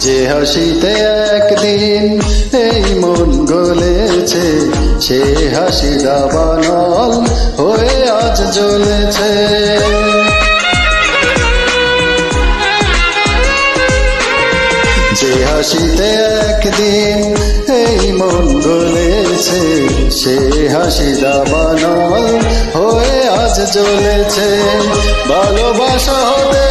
যে হাসিতে একদিন এই মন গলেছে, সে হাসি দাবানল হয়ে আজ জ্বলেছে। যে হাসিতে একদিন এই মন গলেছে, সে হাসি দাবানল হয়ে আজ জ্বলেছে। ভালোবাসা হতে